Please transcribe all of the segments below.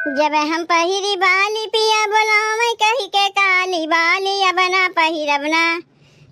जब हम पहिरी बाली पिया बोलावे कही के काली बाली अब ना पहिरबना।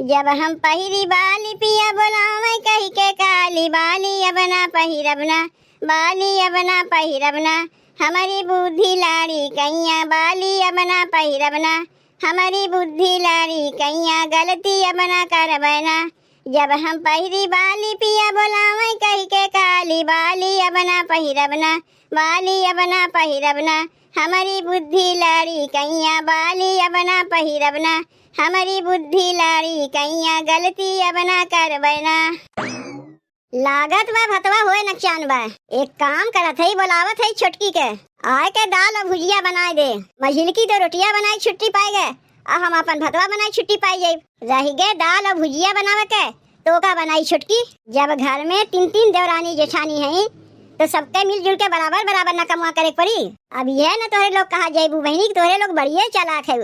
जब हम पहिरी बाली पिया बोलावे कही के काली बाली अब ना पहिरबना। बाली अब ना पहिरबना हमारी बुद्धि लाड़ी कैया बाली अब ना पहिरबना। हमारी बुद्धि लाड़ी कैया गलती अब ना करबना। जब हम पहिरी बाली पिया बोलावे कही के काली बाली अब ना पहिरबना। बाली अब ना पहिरबना हमारी बुद्धि लाड़ी कैया बाली अब ना पहिरबना। हमारी बुद्धि लाड़ी कैया गलती अब ना करबना। लागत बा भतवा होए नकचान बा। एक काम करत है बोलावत है छोटकी के आए के दाल और भुजिया बनाए दे। मझिलकी तो रोटियां बनाई छुट्टी पाए गए और हम अपन भतवा बनाई छुट्टी पाई जाये। रह गए दाल और भुजिया बनावे के तो का बनाई छुटकी। जब घर में तीन तीन देवरानी जेठानी है तो सबके मिलजुल के बराबर बराबर न कमा करे पड़ी। अब यह न तोहरे लोग कहा जाइबू बहनी कि तोहरे लोग बढ़िया चालाक है।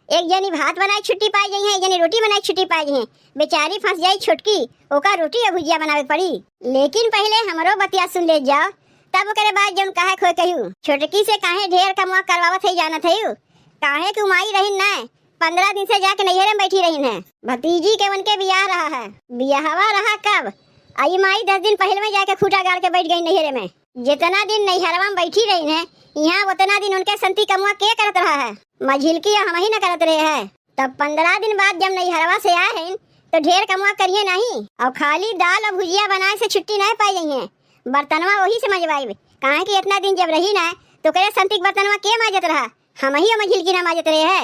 एक जनी भात बनाई छुट्टी पाई गई है, एक जनी रोटी बनाई छुट्टी पाई गई है। बेचारी फंस जाई छुटकी ओका रोटी और भुजिया बनावे पड़ी। लेकिन पहले हमरो बतिया सुन ले जाओ तब करे बाद जब कहे खोए कहू छोटकी से काहे ढेर कमा करवावत है जानत है। काहे कि उमाई रही न 15 दिन से जाके नैहरे में बैठी रही है। भतीजी के उनके बियाह रहा है। बियाहवा रहा कब आई माई 10 दिन पहले में जाके खूटा गाड़ के बैठ गई नैहरे में। जितना दिन नैहरवा में बैठी रही है यहाँ उतना दिन उनके संती कमुआ के करत रहा है। मझिलकी हम ही न करत रहे है। तब 15 दिन बाद जब नैहरवा से आए हैं तो ढेर कमुआ करिए नहीं और खाली दाल और भुजिया बनाए से छुट्टी नहीं पाई गई है। बर्तनवा वही से मजवाई कहा कि इतना दिन जब रही ना तो करे संतिक बर्तनवा के माजत रहा हम ही और मझिलकी न माजत रहे है।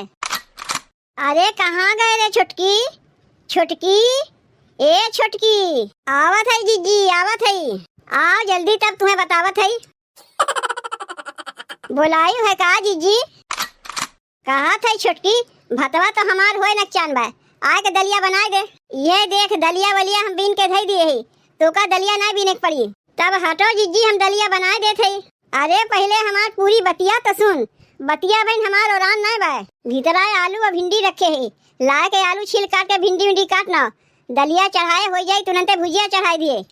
अरे कहाँ गए रे छुटकी छुटकी ए छुटकी आवत है जीजी आवत है। आओ जल्दी तब तुम्हें बतावत है। बुलाई है का जीजी कहा था छुटकी भतवा तो हमार होए नकचान बा आए के दलिया बनाए दे। ये देख दलिया वलिया हम बीन के धई दिए है तो का दलिया नहीं बीने पड़ी। तब हटो जीजी हम दलिया बनाए दे थे। अरे पहले हमार पूरी बतिया तो सुन। बतिया बहन हमार औरान नहीं बा। भीतर आए आलू और भिंडी रखे है लाए के आलू छील काट के भिंडी विंडी काटना दलिया चढ़ाए हो जाये तुरंते भुजिया चढ़ाई दिए।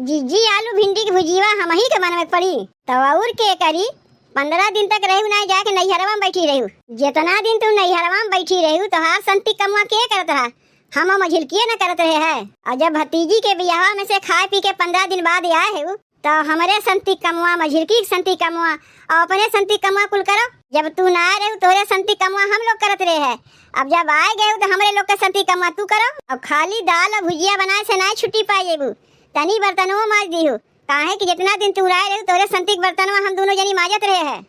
जीजी आलू भिंडी की भुजिया हम ही के बनवे पड़ी तो और के करी। 15 दिन तक रहू ना जाके नैहरवा में बैठी रहू। जितना दिन तुम नैहरवा में बैठी रहू तो हाथ संती कमुआ के करत रहा हम मझिलकिए न करत रहे है। और जब भतीजी के बियाह में से खाए पी के 15 दिन बाद आए है तो हमारे संती कमुआ मझिलकी संती कमुआ और अपने संती कमुआ कुल करो। जब तू ना आए रहू तोरे संती कमुआ हम लोग करत रहे है। अब जब आए गए तो हमारे लोग के संती कमुआ तू करो। अब खाली दाल और भुजिया बनाए से ना छुट्टी पाई जेबू तनी बर्तनों माज दी हो काहे कि जितना दिन तू रहे तोरे संतिक बर्तनवा हम दोनों जनी माजत रहे हैं।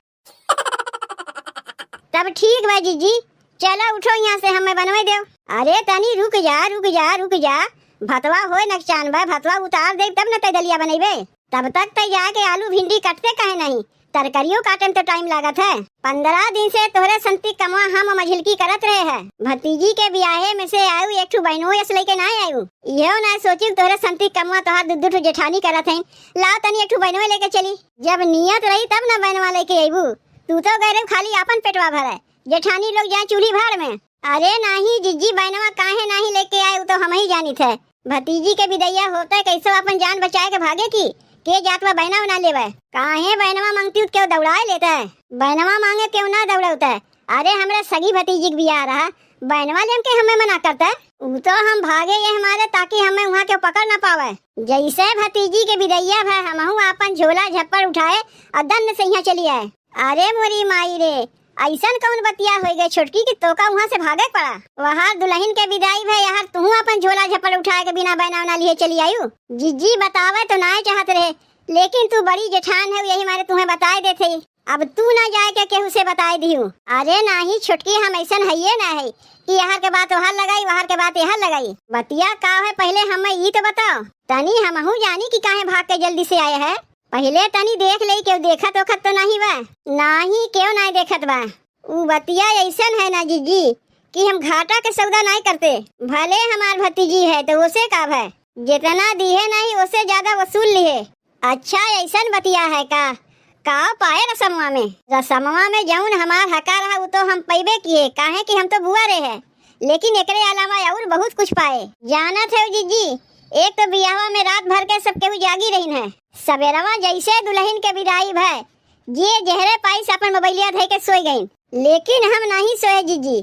तब ठीक बा जीजी चलो उठो यहाँ से हमें बनवे दो। अरे तनी रुक जा रुक जा रुक जा भतवा होए नकचान बा भतवा उतार दे तब न ते दलिया बनेबे। तब तक ते जाके आलू भिंडी कटते कहे नहीं तरकारियों काटे में तो टाइम लागत है। 15 दिन से तोहरे संतिक कमुआ हम मझिलकी करत रहे है। भतीजी के बियाहे में से आयु एक ठू बहनों यस लेके ना आयु यो ना सोची तोहरे संतिक कमुआ तोहार दू ठू जेठानी करत है लाओ तनी एक ठू बहनों लेके चली। जब नियत रही तब ना बहनवा लेके आयु तू तो गए खाली अपन पेटवा भरे जेठानी लोग जाए चूल्ही भाड़ में। अरे नहीं जीजी बहनवा काहे नहीं लेके आये तो हम ही जानी थे। भतीजी के विदैया होता है कैसे अपन जान बचाए के भागे की के जातवा बहना बना लेवे काहे बहनवा मांगती क्यों दौड़ाए लेता है। बहनवा मांगे क्यों ना दौड़ाता है। अरे हमारे सगी भतीजी के बियाह रहा बहनवा लेम के हमें मना करता है तो हम भागे ये हमारे ताकि हमें वहाँ के पकड़ न पावे। जैसे भतीजी के विदैया है हम अपन झोला झप्पर उठाए और दंड से यहाँ चली आए। अरे मोरी माई रे ऐसन कौन बतिया हो गए छोटकी की तोका वहाँ से भागे पड़ा। वहाँ दुल्हन के विदाई है यार तू अपन झोला झप्पर उठाए के बिना बहना उना लिए चली आयु। जीजी बतावे तो ना चाहत रहे लेकिन तू बड़ी जेठान है यही मारे तुम्हें बताए देते। अब तू ना जाए के केहू से बताए दी हूँ। अरे नहीं छुटकी हम ऐसा है ये ना है कि यहाँ के बात वहाँ लगाई वहाँ के बात यहाँ लगाई। बतिया का है पहले हमें ये तो बताओ तनी हम जानी कि काहे भाग के जल्दी से आए है। पहले तनी देख ले क्यों देखत वखत तो नहीं बा नहीं क्यों नहीं देखत बा। उ बतिया ऐसा है ना जीजी कि हम घाटा के सौदा नहीं करते। भले हमार भतीजी है तो उसे का है जितना दिए नहीं उससे ज्यादा वसूल लिए। अच्छा ऐसा बतिया है का पाए रसमवा में जौन हमार हका रहा वो तो हम पैबे किए काहे कि हम तो बुआ रहे हैं। लेकिन एकरे अलावा और बहुत कुछ पाए जानत है जीजी। एक तो बियाहवा में रात भर के सब केहू जागी रही है। सवेरवा जैसे दुल्हन के विदाई भय जे जहरे पाइस अपन मोबाइलिया धई के सोई गई, लेकिन हम नहीं सोए जीजी।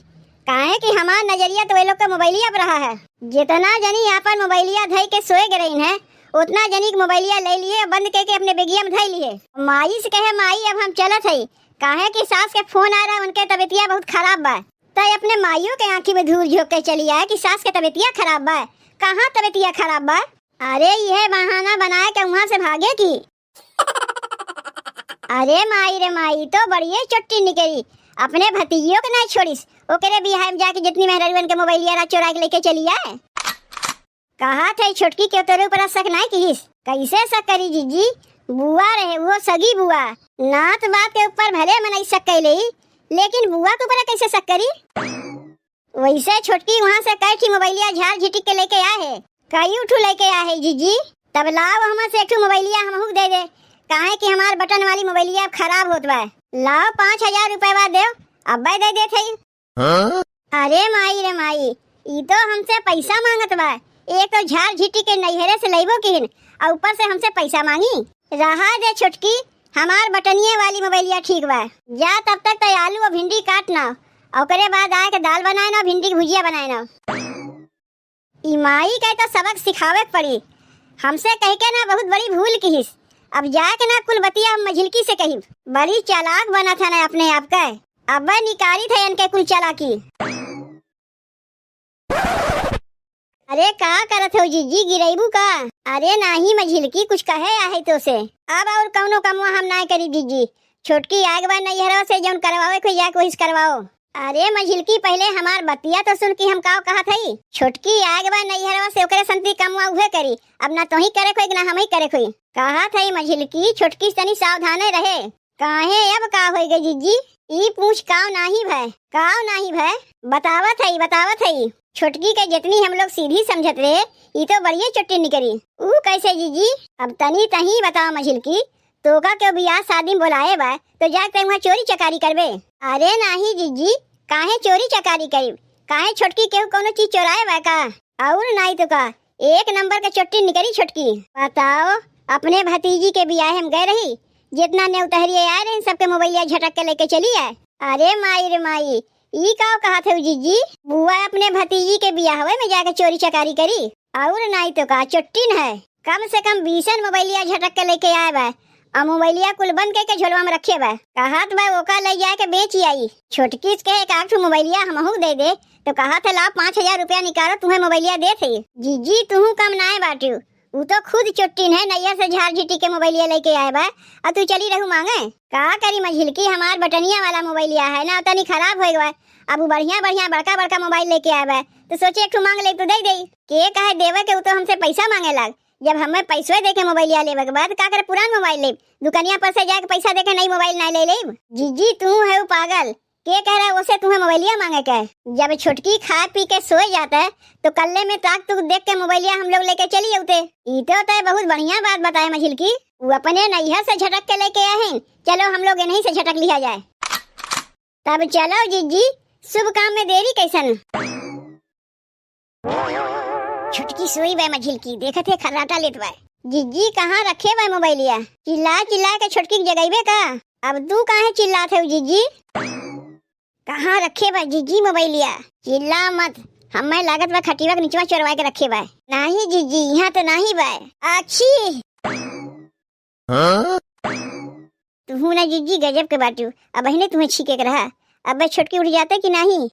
काहे कि हमार नजरिया तो वे लोग का मोबाइलिया पर रहा है। जितना जनी अपन मोबाइलिया धई के सोए गई है, उतना जनी मोबाइलिया ले लिए बंद करके अपने बेगिया में धई लिए। माई से कहे माई अब हम चलत हई, काहे कि सास के फोन आ रहा, उनके तबीयतिया बहुत खराब बा। तो अपने माइयों के आंखी में धूल झोंक के चली आए कि सास के तबीयतिया खराब बा। कहाँ तबीयतिया खराब बा? अरे यह बहाना बनाए के वहाँ से भागे की। अरे माई रे माई तो बढ़िया चुट्टी निकली, अपने भतीजियों के नहीं छोड़ीस, ओकरे बियाह में जाके जितनी मेहरबन के मोबाइलिया चुरा के लेके चली आए। कहा थे छोटकी के तेरे ऊपर शक नहीं कीस, कैसे शक करी जीजी? बुआ रहे वो सगी बुआ, नात बात के ऊपर भले मनई शक कैली, लेकिन बुआ के ऊपर कैसे शक करी? वैसे छोटकी वहाँ से कई मोबाइलिया झाड़ झिटिक के लेके आए है, कई उठू लेके आए है जीजी। तब लाओ हम से एक मोबाइलिया हमहू दे दे, काहे कि हमार बटन वाली मोबाइलिया खराब होत बा। लाओ 5000 रुपए बाद दे, अब्बे दे दे थे। अरे माई रे माई, ई तो हमसे पैसा मांगत बा। एक तो झाड़ झिटिक के नैहरे से लेबो किन, और ऊपर से हमसे पैसा मांगी। रहा दे छोटकी, हमार बटनिए वाली मोबाइलिया ठीक बा। जा तब तक तो आलू और भिंडी काटना, और करे बाद आए के दाल बनाए ना, भिंडी की भुजिया बनाए ना। ई माई के तो सबक सिखावे पड़ी, हमसे कह के ना बहुत बड़ी भूल कीस। अब जाके ना कुल बतिया हम मझिलकी से कही, बड़ी चालाक बना था ना अपने आप का। अब निकारी थे इनके कुल चालाकी। अरे का करत हो जीजी, गिरेबू का? अरे नाही मझिलकी कुछ कहे आहे तो से। अब और कौनो कमवा हम ना करी जीजी, छोटकी आग बार नैहरवा से जौन करवावे कोई जाके वही करवाओ। अरे मझिलकी पहले हमार बतिया तो सुन की हम का कहा थई। छोटकी आग बार नैहरवा से ओकरे संती कमवा उहे करी, अब ना तो ही करे कोई ना हम ही करे कोई। कहा थई मझिलकी छोटकी तनी सावधाने रहे। काहे अब का होई गई जीजी? ई पूछ काव नाही भय, काव नाही भय, बतावत हई। छोटकी के जितनी हम लोग सीधी समझत रहे, ई तो बढ़िया चुट्टी निकली। ऊ कैसे जीजी? अब तनी तही बताओ मझिलकी, तोका के बियाह शादी बोलाए बा तो जाके वहाँ चोरी चकारी करबे? अरे नाही जीजी, काहे चोरी चकारी करी? काहे छोटकी केहू कोनो चीज चोराए बा का? और नहीं तो का एक नंबर के चुट्टी निकली छोटकी। बताओ, अपने भतीजी के बियाह हम गए रही, जितना न्योतहरिये आए रहे सबके मोबाइलिया झटक के लेके चली आए। अरे माई रे माई, ई का कहा थे जीजी? बुआ अपने भतीजी के बियाहवे में जाके चोरी चकारी करी, और नहीं तो का चुट्टी है। कम से कम 20 मोबाइलिया झटक के लेके आए बा, और मोबाइलिया कुल बंद करके झोलवा में रखे बा। कहत बा ओका ले जाए के बेच आई। छोटकी के एक आठ मोबाइलिया हमहू दे दे, तो कहा था ला 5000 रुपया निकालो, तुम्हें मोबाइलिया दे थे। जीजी तू कम ना बाटू, वो तो खुद चुट्टीन है, नैया से झाड़ झिटी के मोबाइलिया लेके आए बा, और तू चली रहू मांगे। का करी मझिलकी, हमार बटनिया वाला मोबाइलिया है ना, तनी खराब हो गया। अब बढ़िया बड़का मोबाइल लेके आए बा, तो सोचे एक मांग ले तो दे दे। के कहे देवे के, वो तो हमसे पैसा मांगे लग। जब हमें पैसे दे के मोबाइलिया लेवे के बाद का करे, पुरान मोबाइल ले, दुकानिया पर से जाके पैसा दे के नई मोबाइल ना ले ले। जीजी तू है पागल, के कह रहा है उसे तुम्हें मोबाइलिया मांगे के? जब छोटकी खा पी के सोए जाता है तो कल्ले में ताक तुक देख के मोबाइलिया हम लोग लेके चली उते। ई तो तय बहुत बढ़िया बात बताए मझिलकी, वो अपने नैया से झटक के लेके आए हैं। चलो हम लोग इन्हीं से झटक लिया जाए। तब चलो जीजी, शुभ काम में देरी कैसन? छुटकी सोई बे मझिलकी, देखत है खर्राटा लेत बा। जीजी कहाँ रखे बे मोबाइलिया? चिल्ला के छोटकी की जगाइबे का? अब तू काहे चिल्लात है जीजी? कहाँ रखे बा जीजी मोबाइलिया? चिल्ला मत, हमें लागत बा खटिवा के नीचवा चोरवा के रखे बा। नहीं जीजी, यहाँ तो नहीं बा। अच्छी तू ना जीजी गजब के बाटू, अब ही तुम्हें छीके के रहा। अब छोटकी उठ जाते कि नहीं?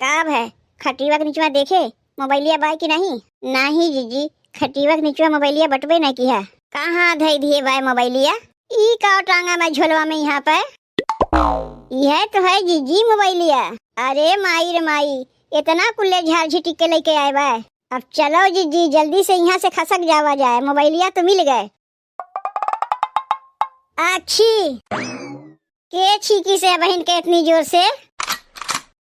कब है खटिवा के नीचवा देखे मोबाइलिया बाय कि नहीं? नहीं जीजी, खटिवा के नीचवा मोबाइलिया बटबे नहीं किया। कहाँ धई दिए बाय मोबाइलिया? ई का टांगा में झोलवा में यहाँ पे? यह तो है जीजी मोबाइलिया। अरे माई रे माई, इतना कुल्ले झाड़ झिटिक के लेके आए बा। अब चलो जीजी, जल्दी से यहाँ से खसक जावा जाए, मोबाइलिया तो मिल गए। अच्छी के छीकी से बहन के इतनी जोर से?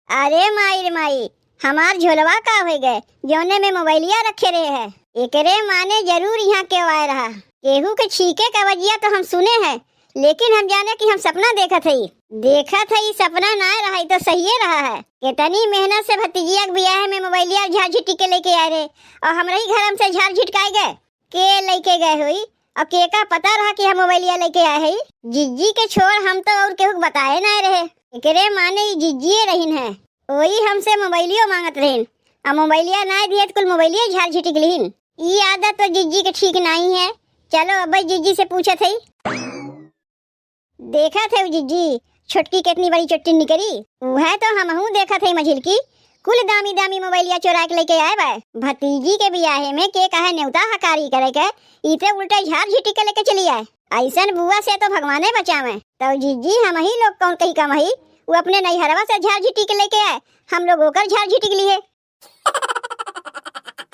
अरे माई रे माई, हमार झोलवा का हो गए जौने में मोबाइलिया रखे रहे है। एकरे माने जरूर यहाँ क्यों आए रहा। केहू के छीके का वजिया तो हम सुने हैं, लेकिन हम जाने कि हम सपना देखा थी सपना ना रहा तो सही रहा है। कितनी मेहनत से भतीजिया के बियाह में मोबाइलिया झाड़ झिटी के लेके आए रहे, और हमारे ही घर से झाड़ झिटकाए गए। के लेके गए हुई और के का पता रहा कि हम मोबाइलिया लेके आए हैं। जिज्जी के छोड़ हम तो और केहू के बताए ना रहे। एकरे माने ई जिज्जिए रहीन है। वही हमसे मोबाइलियो मांगत रहीन। आ मोबाइलिया ना दिए तो कुल मोबाइलिया झाड़ झिटिक लीन। ई आदत तो जिज्जी के ठीक नहीं है। चलो अब जिज्जी से पूछा थे। देखा थे जिज्जी छोटकी कितनी बड़ी चुट्टी निकली। वह तो हमहू देखा थे मझिल की कुल दामी दामी मोबाइलिया चुरा के लेके आए बा। भतीजी के बियाहे में के कहे न्योता हकारी करे के इते उल्टा झाड़ झिटिक के लेके चली आए। ऐसन बुआ से तो भगवाने बचावे। तो जिज्जी हम ही लोग कौन कही कम ही वो अपने नैहरवा से झाड़ झिटिक लेके आए। हम लोग होकर झाड़ झिटिक लिए।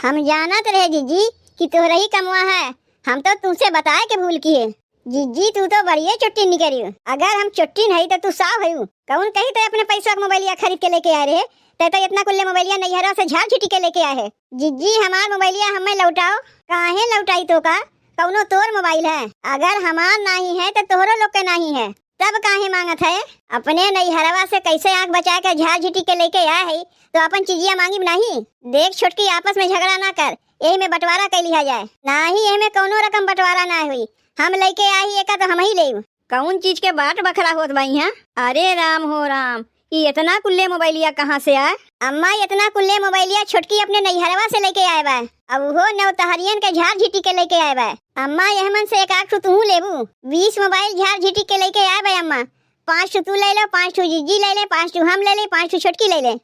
हम जानत रहे जिज्जी कि तोहरा ही कमवा है। हम तो तुमसे बताए के भूल किए। जिज्जी तू तो बढ़िया चुट्टी निकली। अगर हम चुट्टी नहीं तो तू साफ है। कौन कही तो अपने पैसा का मोबाइलिया खरीद के लेके आए रहे। तो इतना कुल्ले मोबाइलिया नैहरा से झाड़ झिटिक के लेके आए है। जिज्जी हमार मोबाइलिया हमें लौटाओ। काहे लौटाई तो का कौनो तोर मोबाइल है। अगर हमार नहीं है तो तोहरो लोग के नहीं है। तब काहे मांगत है। अपने नैहरवा से कैसे आंख बचा के झाड़ झिटिक के लेके आए है तो अपन चीजिया मांगी नहीं। देख छोटकी आपस में झगड़ा ना कर। यही में बंटवारा कर लिया जाए। ना ही यही में कौनो रकम बंटवारा ना हुई। हम लेके आई एक तो हम ही ले। कौन चीज के बाट बखरा होत बाई है। अरे राम हो राम ये इतना कुल्ले मोबाइलिया कहाँ से आए। अम्मा इतना कुल्ले मोबाइलिया छोटकी अपने नैहरवा से लेके आए बा। अब वो नवतहरियन के झाड़ झिटिक के लेके आए बा। अम्मा यहमन से एक आठ तू लेबू। 20 मोबाइल झाड़ झिटिक के लेके आए बा। अम्मा 5 तू ले लो, 5 जिज्जी ले ले, 5 हम ले ले, 5 छोटकी ले ले।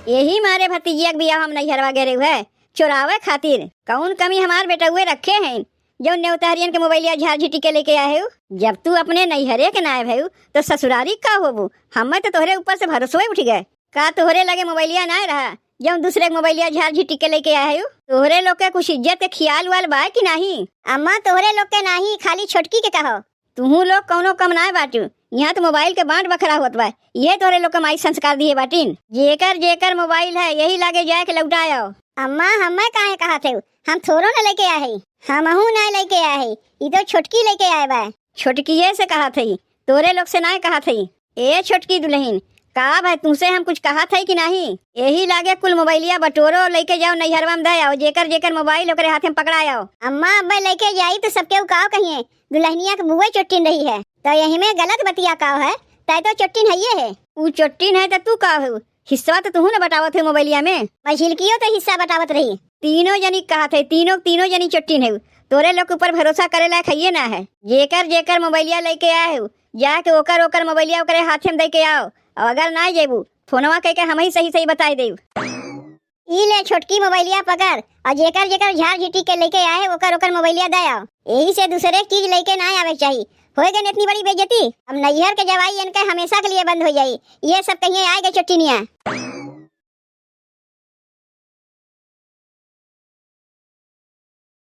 यही मारे भतीजिया के बिया हम नैहरवा गेरे हुए चुरावे खातिर। कौन कमी हमार बेटा हुए रखे हैं जो नेवतारियन के मोबाइलिया झाड़ झिटिक के लेके आए हो। जब तू अपने नैहरे के नायब है तो ससुरारी का होबू। हमें तो तोहरे ऊपर से भरोसा उठ गए। का तोहरे लगे मोबाइलिया ना रहा जब दूसरे मोबाइलिया झाड़ झिटिक के लेके आए हो। तोहरे लोग के कुछ इज्जत के ख्याल वाल बा कि नहीं। अम्मा तोहरे लोग के नहीं खाली छोटकी के कहो। तुहू लोग कौनो कम ना बाटू। यहाँ तो मोबाइल के बांट बखरा होत बा। ये तोहरे लोग कमाई संस्कार दिए बाटिन। जेकर जेकर मोबाइल है यही लागे जाए के लौटाओ। अम्मा हमें काहे कहा थे हम थोड़ो न लेके आए है। हमहू ना लेके आए है। ये तो छोटकी लेके आए बा। छोटकी से कहा थी तोरे लोग से ना कहा थी। ए छोटकी दुल्हन का भाई तुमसे हम कुछ कहा था कि नहीं। यही लागे कुल मोबाइलिया बटोरो लेके जाओ नैहरवा में दे आओ। जेकर जेकर मोबाइल ओकरे हाथ में पकड़ा आओ। अम्मा अब्बा लेके जाई तो सबके उकाव कहिए दुल्हनिया के बुआ चुट्टिन रही है तो यही में गलत बतिया काव है। तय तो चुट्टिन है। वो चुट्टिन है तो तू का है। हिस्सा तो तू न बतावत है मोबाइलिया में। मझिलकियो तो हिस्सा बतावत रही। तीनों जनी कहा थे तीनों जनी चुट्टिन है। तोरे लोग ऊपर भरोसा करे लायक है ना है। जेकर जेकर मोबाइलिया लेके आए हो जाके ओकर मोबाइलिया ओकरे हाथ में दे के आओ। और अगर ना जेबू फोनवा कह के हम ही सही सही बताई देव। ई ले छोटकी मोबाइलिया पकड़ और जेकर जेकर झाड़ झिटिक के लेके आए ओकर मोबाइलिया दे आओ। यही से दूसरे चीज लेके ना आवे चाहिए। हो गई इतनी बड़ी बेइज्जती। अब नैहर के जवाई इनके हमेशा के लिए बंद हो जाये। ये सब कहीं आएगा चुट्टिनिया।